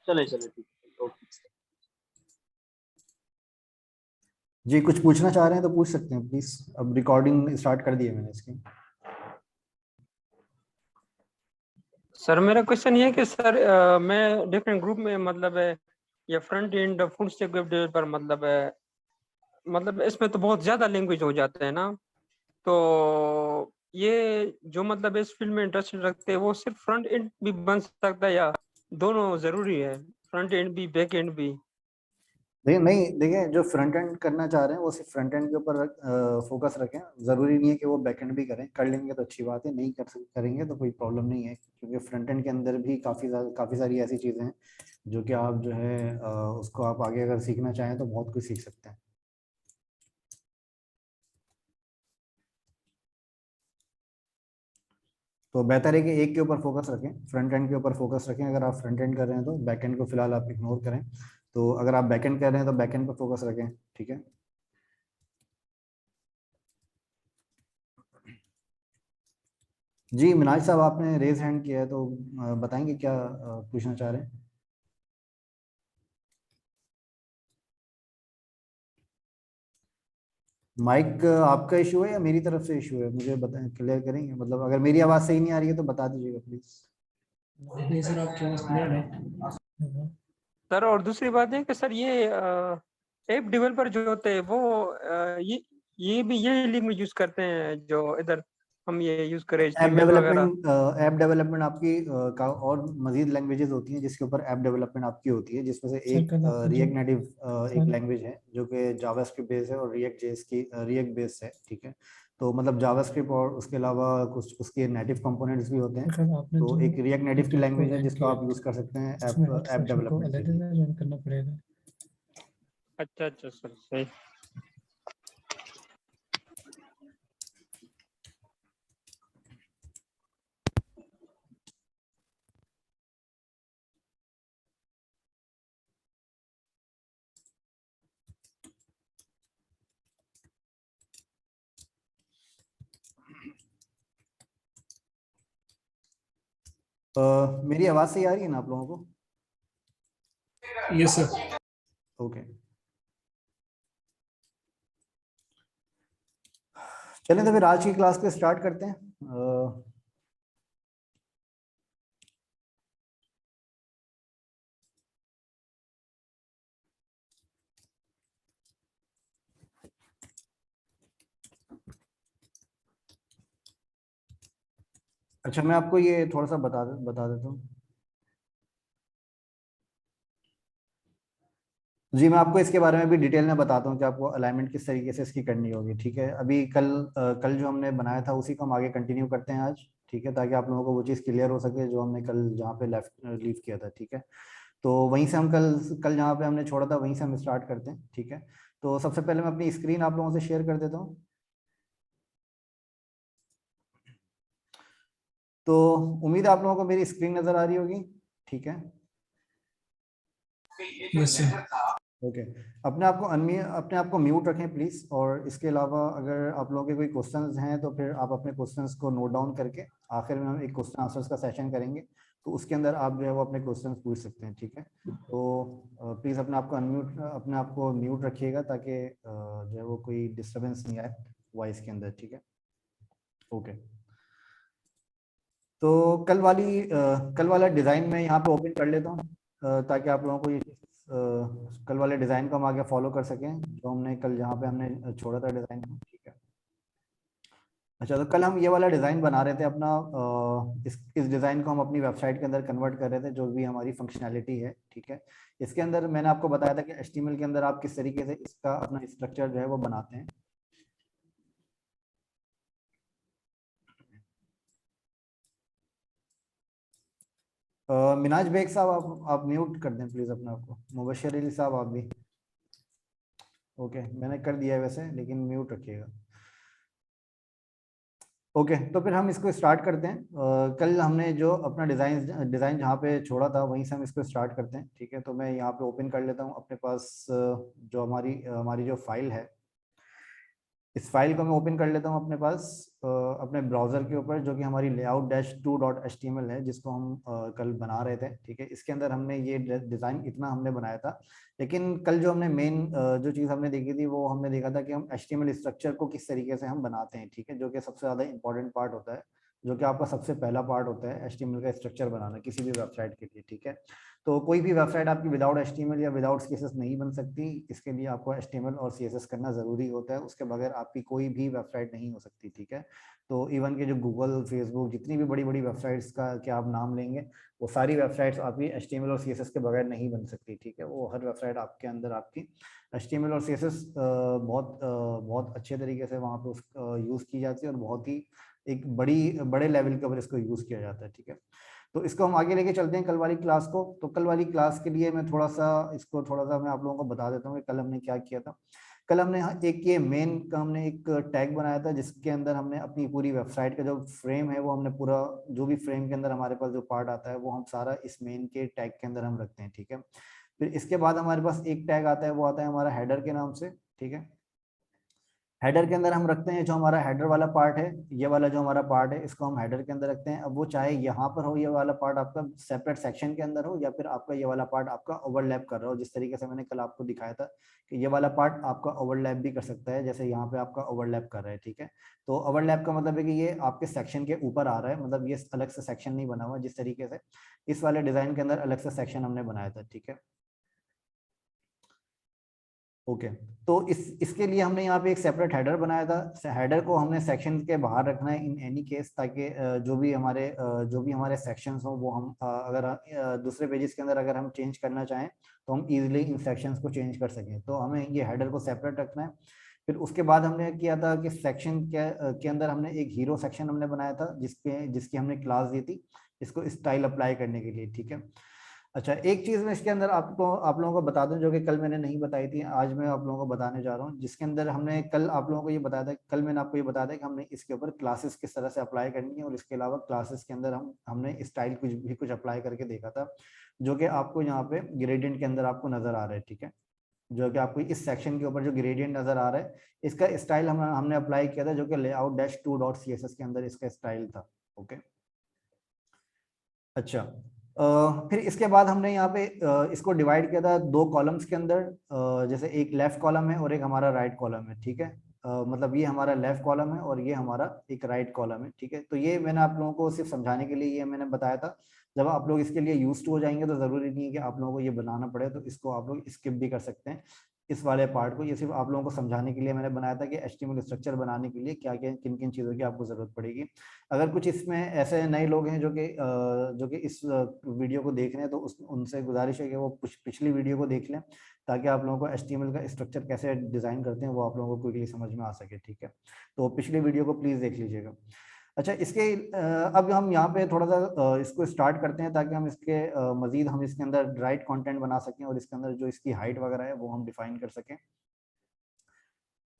चले चले ठीक है, ओके। जी कुछ पूछना चाह रहे हैं तो पूछ सकते हैं प्लीज। अब रिकॉर्डिंग स्टार्ट कर दी है मैंने इसकी। सर मेरा क्वेश्चन ये है कि सर मैं डिफरेंट ग्रुप में मतलब है ये front end full stack web developer मतलब है, मतलब इसमें तो बहुत ज्यादा लैंग्वेज हो जाते हैं ना। तो ये जो मतलब इस फील्ड में इंटरेस्ट रखते हैं वो सिर्फ फ्रंट एंड भी बन सकता है या दोनों जरूरी है, फ्रंट एंड भी बैक एंड भी? देखिए नहीं, देखिए जो फ्रंट एंड करना चाह रहे हैं वो सिर्फ फ्रंट एंड के ऊपर फोकस रखें। जरूरी नहीं है कि वो बैक एंड भी करें, कर लेंगे तो अच्छी बात है, नहीं करेंगे तो कोई प्रॉब्लम नहीं है, क्योंकि फ्रंट एंड के अंदर भी काफी सारी ऐसी चीजें हैं जो कि आप जो है उसको आप आगे अगर सीखना चाहें तो बहुत कुछ सीख सकते हैं। तो बेहतर है कि एक के ऊपर फोकस रखें, फ्रंट एंड के ऊपर फोकस रखें। अगर आप फ्रंट एंड कर रहे हैं तो बैक एंड को फिलहाल आप इग्नोर करें। तो अगर आप बैक एंड कर रहे हैं तो बैक एंड पर फोकस रखें, ठीक है। जी मिनाज साहब आपने रेज हैंड किया है, तो बताएंगे क्या पूछना चाह रहे हैं। माइक आपका इशू है या मेरी तरफ से इशू है, मुझे बताएं, क्लियर करेंगे। मतलब अगर मेरी आवाज़ सही नहीं आ रही है तो बता दीजिएगा प्लीज। नहीं सर, आपकी आवाज क्लियर है। सर और दूसरी बात है कि सर ये ऐप डेवलपर जो होते हैं वो ये भी यही लैंग्वेज यूज करते हैं जो इधर हम ये यूज करें HTML वगैरह? ऐप डेवलपमेंट आपकी और मजीद लैंग्वेजेस होती हैं जिसके ऊपर ऐप डेवलपमेंट आपकी होती है, जिसमें से सर एक कल आपने जो रिएक्ट नेटिव एक सर लैंग्वेज है जो कि जावास्क्रिप्ट बेस है, और रिएक्ट जेएस की रिएक्ट बेस है, ठीक है। तो मतलब जावास्क्रिप्ट और उसके अलावा कुछ उसके नेटिव कंपोनेंट्स भी होते सर हैं। कल आपने तो जो एक रिएक्ट नेटिव की प्रोजेक्ट को लैंग्वेज है ज्वाइन जिसको किया आप यूज कर सकते हैं उसमें हर ऐप सेक्शन को डेवलपमेंट के अलग लिए। अलग ज्वाइन करना पड़ेगा। अच्छा अच्छा सर सही। मेरी आवाज़ सही आ रही है ना आप लोगों को? Yes sir. ओके, चलें तो फिर आज की क्लास को स्टार्ट करते हैं। अच्छा मैं आपको ये थोड़ा सा बता देता हूँ। जी मैं आपको इसके बारे में भी डिटेल में बताता हूँ कि आपको अलाइनमेंट किस तरीके से इसकी करनी होगी, ठीक है। अभी कल जो हमने बनाया था उसी को हम आगे कंटिन्यू करते हैं आज, ठीक है, ताकि आप लोगों को वो चीज़ क्लियर हो सके जो हमने कल जहाँ पे लेफ्ट लीव किया था, ठीक है। तो वहीं से हम कल कल जहाँ पे हमने छोड़ा था वहीं से हम स्टार्ट करते हैं, ठीक है। तो सबसे पहले मैं अपनी स्क्रीन आप लोगों से शेयर कर देता हूँ। तो उम्मीद है आप लोगों को मेरी स्क्रीन नज़र आ रही होगी, ठीक है। Yes sir. ओके, अपने आप को म्यूट रखें प्लीज। और इसके अलावा अगर आप लोगों के कोई क्वेश्चंस हैं तो फिर आप अपने क्वेश्चंस को नोट डाउन करके आखिर में हम एक क्वेश्चन आंसर्स का सेशन करेंगे, तो उसके अंदर आप जो है वो अपने क्वेश्चंस पूछ सकते हैं, ठीक है। तो प्लीज अपने आप को म्यूट रखिएगा ताकि जो है वो कोई डिस्टर्बेंस नहीं आए वॉइस के अंदर, ठीक है। ओके, तो कल वाला डिज़ाइन मैं यहाँ पे ओपन कर लेता हूँ ताकि आप लोगों को ये कल वाले डिज़ाइन को हम आगे फॉलो कर सकें जो हमने कल जहाँ पे हमने छोड़ा था डिज़ाइन को, ठीक है। अच्छा, तो कल हम ये वाला डिज़ाइन बना रहे थे अपना, इस डिज़ाइन को हम अपनी वेबसाइट के अंदर कन्वर्ट कर रहे थे जो भी हमारी फंक्शनैलिटी है, ठीक है। इसके अंदर मैंने आपको बताया था कि HTML के अंदर आप किस तरीके से इसका अपना स्ट्रक्चर जो है वो बनाते हैं। मिनाज बेग साहब आप म्यूट कर दें प्लीज़ अपने आप को। मुबशर अली साहब आप भी। ओके, मैंने कर दिया है वैसे, लेकिन म्यूट रखिएगा। ओके, तो फिर हम इसको स्टार्ट करते हैं। कल हमने जो अपना डिज़ाइन जहाँ पे छोड़ा था वहीं से हम इसको स्टार्ट करते हैं, ठीक है। तो मैं यहाँ पे ओपन कर लेता हूँ अपने पास जो हमारी जो फाइल है। इस फाइल को मैं ओपन कर लेता हूँ अपने पास अपने ब्राउजर के ऊपर, जो कि हमारी layout-2.html है, जिसको हम कल बना रहे थे। ठीक है, इसके अंदर हमने ये डिज़ाइन इतना हमने बनाया था, लेकिन कल जो हमने मेन जो चीज़ हमने देखी थी वो हमने देखा था कि हम HTML स्ट्रक्चर को किस तरीके से हम बनाते हैं। ठीक है, जो कि सबसे ज़्यादा इंपॉर्टेंट पार्ट होता है, जो कि आपका सबसे पहला पार्ट होता है HTML का स्ट्रक्चर बनाना किसी भी वेबसाइट के लिए। ठीक है, तो कोई भी वेबसाइट आपकी विदाउट HTML या विदाउट CSS नहीं बन सकती। इसके लिए आपको HTML और CSS करना ज़रूरी होता है, उसके बगैर आपकी कोई भी वेबसाइट नहीं हो सकती। ठीक है, तो इवन के जो गूगल, फेसबुक, जितनी भी बड़ी बड़ी वेबसाइट्स का क्या आप नाम लेंगे, वो सारी वेबसाइट्स आपकी HTML और CSS के बगैर नहीं बन सकती। ठीक है, वो हर वेबसाइट आपके अंदर आपकी HTML और CSS बहुत अच्छे तरीके से वहाँ पे यूज़ की जाती है, और बहुत ही एक बड़े लेवल के ऊपर इसको यूज़ किया जाता है। ठीक है, तो इसको हम आगे लेके चलते हैं कल वाली क्लास को। तो कल वाली क्लास के लिए मैं थोड़ा सा मैं आप लोगों को बता देता हूँ कि कल हमने क्या किया था। कल हमने एक ये मेन का हमने एक टैग बनाया था, जिसके अंदर हमने अपनी पूरी वेबसाइट का जो फ्रेम है वो हमने पूरा, जो भी फ्रेम के अंदर हमारे पास जो पार्ट आता है वो हम सारा इस मेन के टैग के अंदर हम रखते हैं। ठीक है, फिर इसके बाद हमारे पास एक टैग आता है, वो आता है हमारा हेडर के नाम से। ठीक है, हेडर के अंदर हम रखते हैं जो हमारा हेडर वाला पार्ट है, ये वाला जो हमारा पार्ट है, इसको हम हेडर के अंदर रखते हैं। अब वो चाहे यहाँ पर हो, ये वाला पार्ट आपका सेपरेट सेक्शन के अंदर हो, या फिर आपका ये वाला पार्ट आपका ओवरलैप कर रहा हो, जिस तरीके से मैंने कल आपको दिखाया था कि ये वाला पार्ट आपका ओवरलैप भी कर सकता है, जैसे यहाँ पे आपका ओवरलैप कर रहा है। ठीक है, तो ओवरलैप का मतलब है कि ये आपके सेक्शन के ऊपर आ रहा है, मतलब ये अलग से सेक्शन नहीं बना हुआ, जिस तरीके से इस वाले डिजाइन के अंदर अलग से सेक्शन हमने बनाया था। ठीक है, ओके, तो इसके लिए हमने यहाँ पे एक सेपरेट हेडर बनाया था। हेडर को हमने सेक्शन के बाहर रखना है इन एनी केस, ताकि जो भी हमारे सेक्शंस हो वो हम अगर दूसरे पेजेस के अंदर अगर हम चेंज करना चाहें तो हम इजीली इन सेक्शंस को चेंज कर सकें। तो हमें ये हेडर को सेपरेट रखना है। फिर उसके बाद हमने किया था कि सेक्शन के अंदर हमने एक हीरो सेक्शन हमने बनाया था, जिसकी हमने क्लास दी थी इसको स्टाइल अप्लाई करने के लिए। ठीक है, अच्छा, एक चीज मैं इसके अंदर आप लोगों को बता दूं, जो कि कल मैंने नहीं बताई थी, आज मैं आप लोगों को बताने जा रहा हूँ। जिसके अंदर हमने कल आप लोगों को ये बताया था, कल मैंने आपको ये बताया था कि हमने इसके ऊपर क्लासेस किस तरह से अप्लाई करनी है, और इसके अलावा क्लासेस के अंदर हमने स्टाइल कुछ अप्लाई करके देखा था, जो कि आपको यहाँ पे ग्रेडियंट के अंदर आपको नजर आ रहा है। ठीक है, जो कि आपको इस सेक्शन के ऊपर जो ग्रेडियंट नजर आ रहा है, इसका स्टाइल हमने अप्लाई किया था, जो कि layout-2.css के अंदर इसका स्टाइल था। ओके, अच्छा, फिर इसके बाद हमने यहाँ पे इसको डिवाइड किया था दो कॉलम्स के अंदर, जैसे एक लेफ्ट कॉलम है और एक हमारा राइट कॉलम है। ठीक है, मतलब ये हमारा लेफ्ट कॉलम है और ये हमारा एक राइट कॉलम है। ठीक है, तो ये मैंने आप लोगों को सिर्फ समझाने के लिए ये मैंने बताया था। जब आप लोग इसके लिए यूज टू हो जाएंगे तो जरूरी नहीं है कि आप लोगों को ये बनाना पड़े, तो इसको आप लोग स्किप भी कर सकते हैं इस वाले पार्ट को। ये सिर्फ आप लोगों को समझाने के लिए मैंने बनाया था कि HTML स्ट्रक्चर बनाने के लिए क्या क्या किन किन चीज़ों की आपको ज़रूरत पड़ेगी। अगर कुछ इसमें ऐसे नए लोग हैं जो कि इस वीडियो को देख रहे हैं, तो उनसे गुजारिश है कि वो पिछली वीडियो को देख लें, ताकि आप लोगों को HTML का स्ट्रक्चर कैसे डिज़ाइन करते हैं वो आप लोगों को क्विकली समझ में आ सके। ठीक है, तो पिछली वीडियो को प्लीज़ देख लीजिएगा। अच्छा, अब हम यहाँ पे थोड़ा सा इसको स्टार्ट करते हैं, ताकि हम इसके मजीद हम इसके अंदर राइट कंटेंट बना सकें, और इसके अंदर जो इसकी हाइट वगैरह है वो हम डिफाइन कर सकें।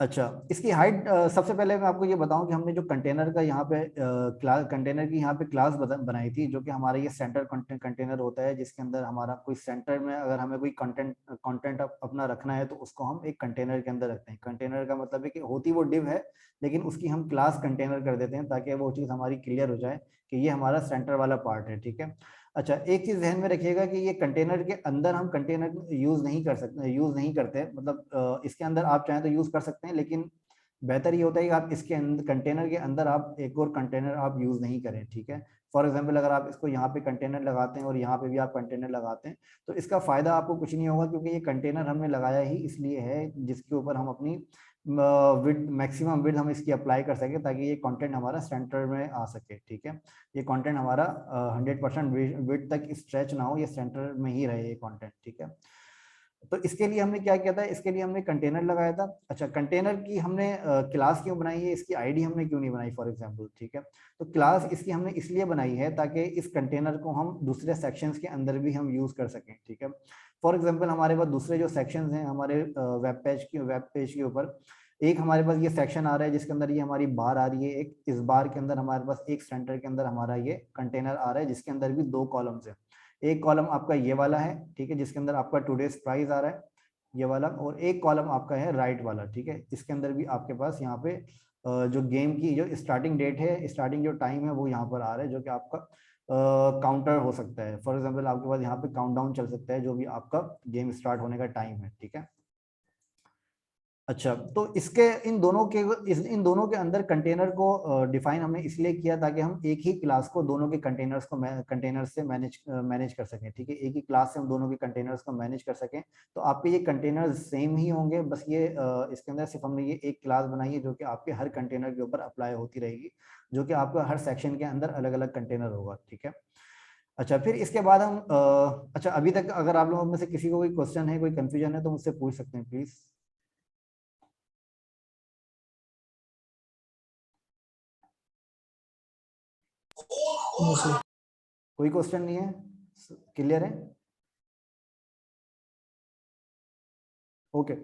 अच्छा, इसकी हाइट, सबसे पहले मैं आपको ये बताऊं कि हमने जो कंटेनर का यहाँ पे कंटेनर की यहाँ पे क्लास बनाई थी, जो कि हमारा ये सेंटर कंटेनर होता है, जिसके अंदर हमारा कोई सेंटर में अगर हमें कोई कंटेंट अपना रखना है तो उसको हम एक कंटेनर के अंदर रखते हैं। कंटेनर का मतलब है कि होती वो डिव है, लेकिन उसकी हम क्लास कंटेनर कर देते हैं, ताकि वो चीज़ हमारी क्लियर हो जाए कि ये हमारा सेंटर वाला पार्ट है। ठीक है, अच्छा, एक चीज ध्यान में रखिएगा कि ये कंटेनर के अंदर हम कंटेनर यूज नहीं करते, मतलब इसके अंदर आप चाहें तो यूज कर सकते हैं, लेकिन बेहतर ये होता है कि आप इसके अंदर कंटेनर के अंदर आप एक और कंटेनर आप यूज नहीं करें। ठीक है, फॉर एग्जांपल अगर आप इसको यहाँ पे कंटेनर लगाते हैं और यहाँ पे भी आप कंटेनर लगाते हैं, तो इसका फायदा आपको कुछ नहीं होगा, क्योंकि ये कंटेनर हमने लगाया ही इसलिए है जिसके ऊपर हम अपनी विड्थ, मैक्सिमम विड्थ हम इसकी अप्लाई कर सके, ताकि ये कंटेंट हमारा सेंटर में आ सके। ठीक है, ये कंटेंट हमारा 100% विड्थ तक स्ट्रेच ना हो, ये सेंटर में ही रहे ये कंटेंट। ठीक है, तो इसके लिए हमने क्या किया था, इसके लिए हमने कंटेनर लगाया था। अच्छा, कंटेनर की हमने क्लास क्यों बनाई है, इसकी आईडी हमने क्यों नहीं बनाई फॉर एग्जांपल। ठीक है, तो क्लास इसकी हमने इसलिए बनाई है ताकि इस कंटेनर को हम दूसरे सेक्शंस के अंदर भी हम यूज कर सकें। ठीक है, फॉर एग्जांपल हमारे पास दूसरे जो सेक्शंस हैं हमारे वेब पेज के ऊपर, एक हमारे पास ये सेक्शन आ रहा है जिसके अंदर ये हमारी बार आ रही है, एक इस बार के अंदर हमारे पास एक सेंटर के अंदर हमारा ये कंटेनर आ रहा है, जिसके अंदर भी दो कॉलम्स है। एक कॉलम आपका ये वाला है, ठीक है, जिसके अंदर आपका टुडेज प्राइस आ रहा है, ये वाला, और एक कॉलम आपका है राइट वाला, ठीक है। इसके अंदर भी आपके पास यहाँ पे जो गेम की जो स्टार्टिंग डेट है, स्टार्टिंग जो टाइम है वो यहाँ पर आ रहा है, जो कि आपका काउंटर हो सकता है। फॉर एग्जांपल आपके पास यहाँ पे काउंटडाउन चल सकता है, जो भी आपका गेम स्टार्ट होने का टाइम है, ठीक है। अच्छा, तो इसके इन दोनों के अंदर कंटेनर को डिफाइन हमने इसलिए किया ताकि हम एक ही क्लास को दोनों के कंटेनर्स से मैनेज कर सकें, ठीक है। एक ही क्लास से हम दोनों के कंटेनर्स को मैनेज कर सकें। तो आपके ये कंटेनर्स सेम ही होंगे, बस ये इसके अंदर सिर्फ हमने ये एक क्लास बनाई है जो कि आपके हर कंटेनर के ऊपर अप्लाई होती रहेगी, जो कि आपका हर सेक्शन के अंदर अलग अलग कंटेनर होगा, ठीक है। अच्छा, फिर इसके बाद हम अच्छा, अभी तक अगर आप लोगों में से किसी को कोई क्वेश्चन है, कोई कंफ्यूजन है, तो मुझसे पूछ सकते हैं प्लीज। No, sir. कोई क्वेश्चन नहीं है, क्लियर है? ओके।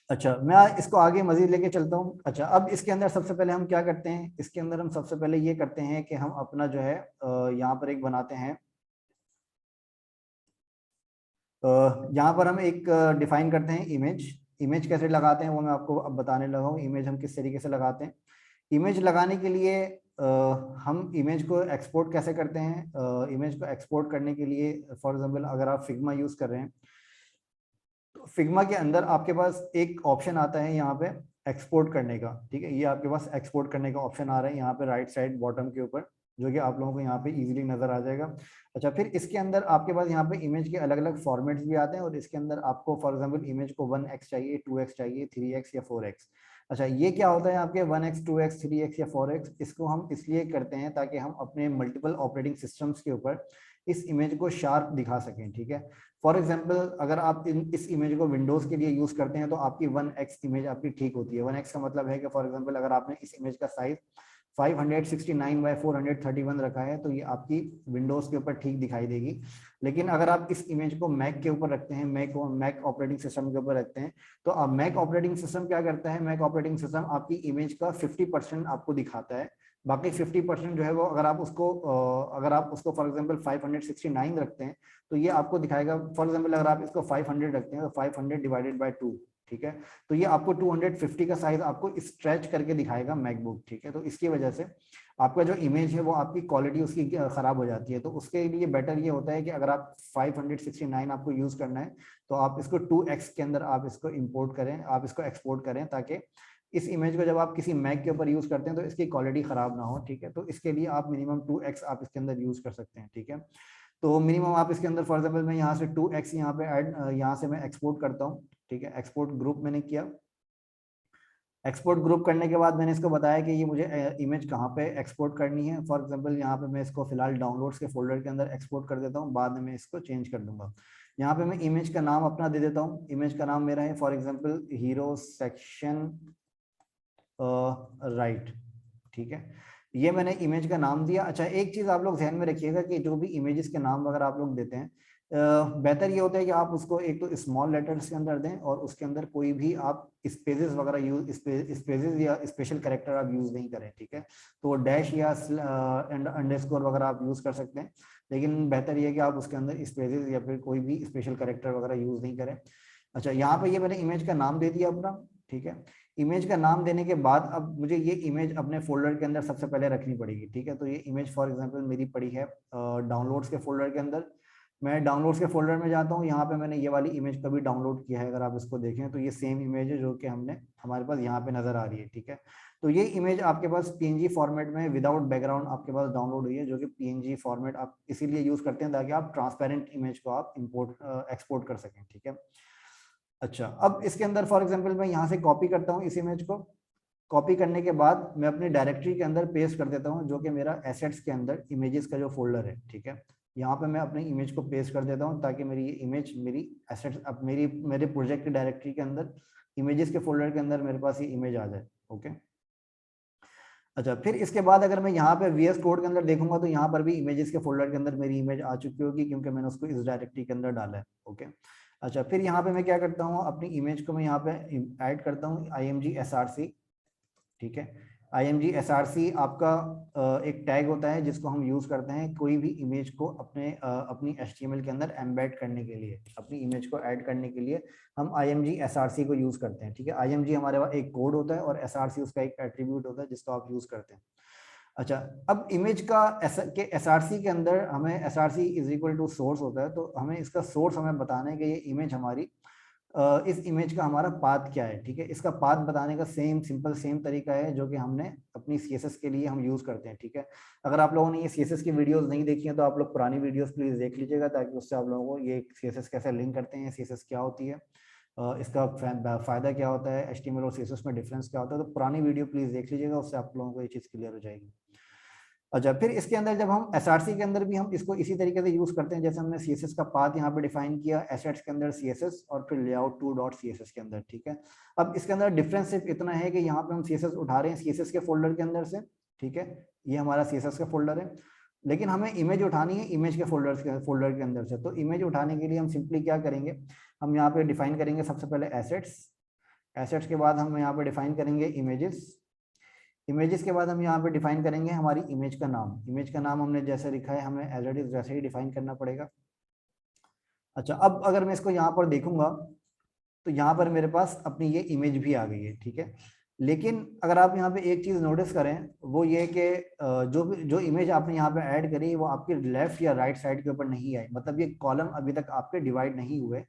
अच्छा, मैं इसको आगे मजीद लेके चलता हूँ। अच्छा, अब इसके अंदर सबसे पहले हम क्या करते हैं, इसके अंदर हम सबसे पहले ये करते हैं कि हम अपना जो है यहाँ पर एक बनाते हैं, यहाँ पर हम एक डिफाइन करते हैं इमेज कैसे लगाते हैं वो मैं आपको अब बताने लगा हूँ। इमेज हम किस तरीके से लगाते हैं। इमेज लगाने के लिए हम इमेज को एक्सपोर्ट कैसे करते हैं। इमेज को एक्सपोर्ट करने के लिए फॉर एग्जांपल अगर आप फिग्मा यूज कर रहे हैं, तो फिग्मा के अंदर आपके पास एक ऑप्शन आता है यहाँ पे एक्सपोर्ट करने का, ठीक है। ये आपके पास एक्सपोर्ट करने का ऑप्शन आ रहा है यहाँ पे राइट साइड बॉटम के ऊपर, जो कि आप लोगों को यहाँ पे इजीली नजर आ जाएगा। अच्छा, फिर इसके अंदर आपके पास यहाँ पे इमेज के अलग अलग फॉर्मेट्स भी आते हैं, और इसके अंदर आपको फॉर एग्जांपल इमेज को 1x चाहिए, 2x चाहिए, 3x या 4x। अच्छा, ये क्या होता है आपके 1x 2x 3x या 4x, इसको हम इसलिए करते हैं ताकि हम अपने मल्टीपल ऑपरेटिंग सिस्टम्स के ऊपर इस इमेज को शार्प दिखा सकें, ठीक है। फॉर एग्जाम्पल अगर आप इस इमेज को विंडोज के लिए यूज करते हैं तो आपकी 1x इमेज आपकी ठीक होती है। 1x का मतलब है कि फॉर एग्जाम्पल अगर आपने इस इमेज का साइज 569 बाय 431 रखा है तो ये आपकी विंडोज के ऊपर ठीक दिखाई देगी। लेकिन अगर आप इस इमेज को मैक के ऊपर रखते हैं, मैक ऑपरेटिंग सिस्टम के ऊपर रखते हैं, तो अब मैक ऑपरेटिंग सिस्टम क्या करता है, मैक ऑपरेटिंग सिस्टम आपकी इमेज का 50% आपको दिखाता है। बाकी 50% जो है वो अगर आप उसको फॉर एग्जांपल 569 रखते हैं तो ये आपको दिखाएगा। फॉर एग्जांपल अगर आप इसको 500 रखते हैं तो 500 डिवाइडेड बाय 2, ठीक है, तो ये आपको 250 का साइज आपको स्ट्रेच करके दिखाएगा मैकबुक, ठीक है। तो इसकी वजह से आपका जो इमेज है वो आपकी क्वालिटी उसकी खराब हो जाती है। तो उसके लिए बेटर ये होता है कि अगर आप 569 आपको यूज करना है तो आप इसको 2x के अंदर आप इसको इंपोर्ट करें, आप इसको एक्सपोर्ट करें, ताकि इस इमेज को जब आप किसी मैक के ऊपर यूज करते हैं तो इसकी क्वालिटी खराब ना हो, ठीक है। तो इसके लिए आप मिनिमम 2x आप इसके अंदर यूज कर सकते हैं, ठीक है। तो मिनिमम आप इसके अंदर फॉर एग्जांपल मैं यहाँ से 2x यहाँ पे ऐड, यहाँ से मैं एक्सपोर्ट करता हूँ, ठीक है। एक्सपोर्ट ग्रुप मैंने किया। एक्सपोर्ट ग्रुप करने के बाद मैंने इसको बताया कि ये मुझे इमेज कहाँ पे एक्सपोर्ट करनी है। फॉर एग्जांपल यहाँ पे मैं इसको फिलहाल डाउनलोड्स के फोल्डर के अंदर एक्सपोर्ट कर देता हूँ, बाद में मैं इसको चेंज कर दूंगा। यहाँ पे मैं इमेज का नाम अपना दे देता हूँ। इमेज का नाम मेरा है for example hero section right, ठीक है। ये मैंने इमेज का नाम दिया। अच्छा, एक चीज आप लोग ध्यान में रखिएगा कि जो भी इमेजेस के नाम वगैरह आप लोग देते हैं, बेहतर ये होता है कि आप उसको एक तो स्मॉल लेटर्स के अंदर दें और उसके अंदर कोई भी आप स्पेसेस वगैरह यूज स्पेसेस या स्पेशल कैरेक्टर आप यूज नहीं करें, ठीक है। तो डैश या अंडरस्कोर वगैरह आप यूज कर सकते हैं, लेकिन बेहतर ये कि आप उसके अंदर स्पेसेस या फिर कोई भी स्पेशल कैरेक्टर वगैरह यूज नहीं करें। अच्छा, यहाँ पे ये मैंने इमेज का नाम दे दिया अपना, ठीक है। इमेज का नाम देने के बाद अब मुझे ये इमेज अपने फोल्डर के अंदर सबसे पहले रखनी पड़ेगी, ठीक है। तो ये इमेज फॉर एग्जांपल मेरी पड़ी है डाउनलोड्स के फोल्डर के अंदर। मैं डाउनलोड्स के फोल्डर में जाता हूँ, यहाँ पे मैंने ये वाली इमेज कभी डाउनलोड किया है, अगर आप इसको देखें तो ये सेम इमेज है जो कि हमारे पास यहाँ पे नजर आ रही है, ठीक है। तो ये इमेज आपके पास PNG फॉर्मेट में विदाउट बैकग्राउंड आपके पास डाउनलोड हुई है, जो कि PNG फॉर्मेट आप इसीलिए यूज करते हैं ताकि आप ट्रांसपेरेंट इमेज को आप एक्सपोर्ट कर सकें, ठीक है। अच्छा, अब इसके अंदर फॉर एग्जांपल मैं यहाँ से कॉपी करता हूँ इस इमेज को। कॉपी करने के बाद मैं अपनी डायरेक्टरी के अंदर पेस्ट कर देता हूँ, जो कि मेरा एसेट्स के अंदर इमेजेस का जो फोल्डर है, ठीक है। यहाँ पे मैं अपनी इमेज को पेस्ट कर देता हूँ ताकि मेरी ये इमेज मेरी एसेट्स अब मेरे प्रोजेक्ट की डायरेक्टरी के अंदर इमेजेस के फोल्डर के अंदर मेरे पास ये इमेज आ जाए, ओके। अच्छा, फिर इसके बाद अगर मैं यहाँ पे VS कोड के अंदर देखूंगा तो यहाँ पर भी इमेजेस के फोल्डर के अंदर मेरी इमेज आ चुकी होगी, क्योंकि मैंने उसको इस डायरेक्टरी के अंदर डाला है, ओके। अच्छा, फिर यहाँ पे मैं क्या करता हूँ, अपनी इमेज को मैं यहाँ पे ऐड करता हूँ IMG SRC, ठीक है। IMG SRC आपका एक टैग होता है जिसको हम यूज करते हैं कोई भी इमेज को अपनी HTML के अंदर एम्बेड करने के लिए, अपनी इमेज को ऐड करने के लिए हम IMG SRC को यूज करते हैं। ठीक है, IMG हमारे पास एक कोड होता है और SRC उसका एक एट्रीब्यूट होता है जिसको आप यूज करते हैं। अच्छा, अब इमेज का SRC के अंदर हमें SRC is equal to source होता है, तो हमें इसका सोर्स हमें बताना है कि ये इमेज हमारी इस इमेज का हमारा पाथ क्या है। ठीक है, इसका पाथ बताने का सेम तरीका है जो कि हमने अपनी CSS के लिए हम यूज करते हैं। ठीक है, अगर आप लोगों ने ये CSS की वीडियोस नहीं देखी हैं तो आप लोग पुरानी वीडियोस प्लीज देख लीजिएगा, ताकि उससे आप लोगों को ये CSS कैसे लिंक करते हैं, CSS क्या होती है, इसका फायदा क्या होता है, HTML और CSS में डिफरेंस क्या होता है, तो पुरानी वीडियो प्लीज देख लीजिएगा, उससे आप लोगों को ये चीज क्लियर हो जाएगी। अच्छा, फिर इसके अंदर जब हम SRC के अंदर भी हम इसको इसी तरीके से यूज करते हैं, जैसे हमने CSS का पाथ यहाँ पे डिफाइन किया, एसेट्स के अंदर CSS और फिर लेआउट 2.css के अंदर। ठीक है, अब इसके अंदर डिफरेंस सिर्फ इतना है कि यहाँ पे हम CSS उठा रहे हैं CSS के फोल्डर के अंदर से। ठीक है, ये हमारा CSS का फोल्डर है, लेकिन हमें इमेज उठानी है इमेज के फोल्डर के अंदर से। तो इमेज उठाने के लिए हम सिंपली क्या करेंगे, हम यहाँ पे डिफाइन करेंगे सबसे पहले एसेट्स के बाद हम यहाँ पे डिफाइन करेंगे इमेजेस के बाद हम यहाँ पे डिफाइन करेंगे हमारी इमेज का नाम हमने जैसे लिखा है हमें एज इट इज वैसे ही डिफाइन करना पड़ेगा। अच्छा, अब अगर मैं इसको यहाँ पर देखूंगा तो यहाँ पर मेरे पास अपनी ये इमेज भी आ गई है। ठीक है, लेकिन अगर आप यहाँ पे एक चीज नोटिस करें, वो ये कि जो इमेज आपने यहाँ पे ऐड करी वो आपके लेफ्ट या राइट साइड के ऊपर नहीं आई, मतलब ये कॉलम अभी तक आपके डिवाइड नहीं हुए,